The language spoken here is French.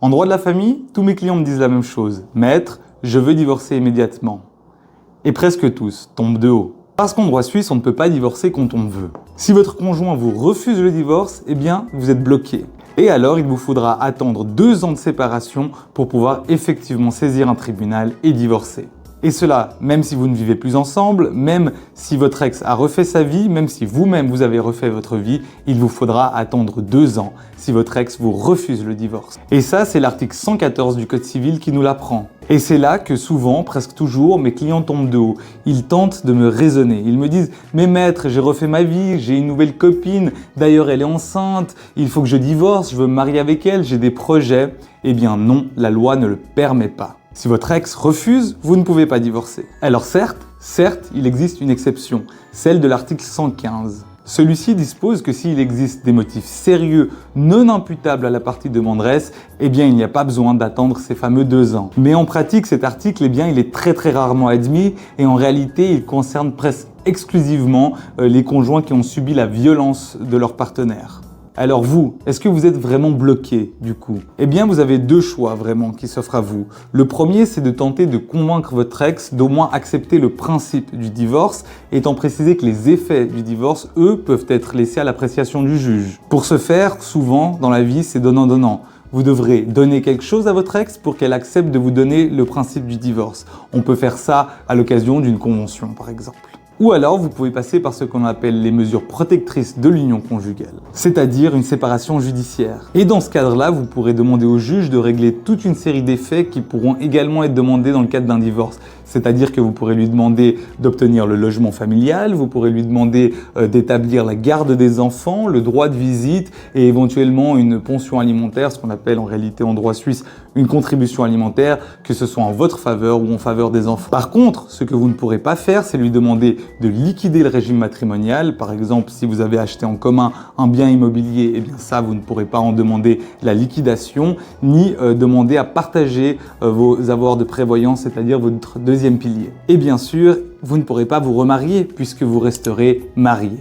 En droit de la famille, tous mes clients me disent la même chose. Maître, je veux divorcer immédiatement. Et presque tous tombent de haut. Parce qu'en droit suisse, on ne peut pas divorcer quand on veut. Si votre conjoint vous refuse le divorce, eh bien, vous êtes bloqué. Et alors, il vous faudra attendre 2 ans de séparation pour pouvoir effectivement saisir un tribunal et divorcer. Et cela, même si vous ne vivez plus ensemble, même si votre ex a refait sa vie, même si vous-même vous avez refait votre vie, il vous faudra attendre 2 ans si votre ex vous refuse le divorce. Et ça, c'est l'article 114 du Code civil qui nous l'apprend. Et c'est là que souvent, presque toujours, mes clients tombent de haut. Ils tentent de me raisonner. Ils me disent « Mais maître, j'ai refait ma vie, j'ai une nouvelle copine, d'ailleurs elle est enceinte, il faut que je divorce, je veux me marier avec elle, j'ai des projets. » Eh bien non, la loi ne le permet pas. Si votre ex refuse, vous ne pouvez pas divorcer. Alors certes, il existe une exception, celle de l'article 115. Celui-ci dispose que s'il existe des motifs sérieux non imputables à la partie demanderesse, eh bien il n'y a pas besoin d'attendre ces fameux 2 ans. Mais en pratique, cet article, eh bien, il est très rarement admis et en réalité, il concerne presque exclusivement les conjoints qui ont subi la violence de leur partenaire. Alors vous, est-ce que vous êtes vraiment bloqué du coup? Eh bien, vous avez 2 choix vraiment qui s'offrent à vous. Le premier, c'est de tenter de convaincre votre ex d'au moins accepter le principe du divorce, étant précisé que les effets du divorce, eux, peuvent être laissés à l'appréciation du juge. Pour ce faire, souvent, dans la vie, c'est donnant-donnant. Vous devrez donner quelque chose à votre ex pour qu'elle accepte de vous donner le principe du divorce. On peut faire ça à l'occasion d'une convention, par exemple. Ou alors, vous pouvez passer par ce qu'on appelle les mesures protectrices de l'union conjugale, c'est-à-dire une séparation judiciaire. Et dans ce cadre-là, vous pourrez demander au juge de régler toute une série d'effets qui pourront également être demandés dans le cadre d'un divorce. C'est-à-dire que vous pourrez lui demander d'obtenir le logement familial, vous pourrez lui demander d'établir la garde des enfants, le droit de visite et éventuellement une pension alimentaire, ce qu'on appelle en réalité en droit suisse une contribution alimentaire, que ce soit en votre faveur ou en faveur des enfants. Par contre, ce que vous ne pourrez pas faire, c'est lui demander de liquider le régime matrimonial. Par exemple, si vous avez acheté en commun un bien immobilier, eh bien ça, vous ne pourrez pas en demander la liquidation, ni demander à partager vos avoirs de prévoyance, c'est-à-dire votre deuxième pilier. Et bien sûr, vous ne pourrez pas vous remarier puisque vous resterez marié.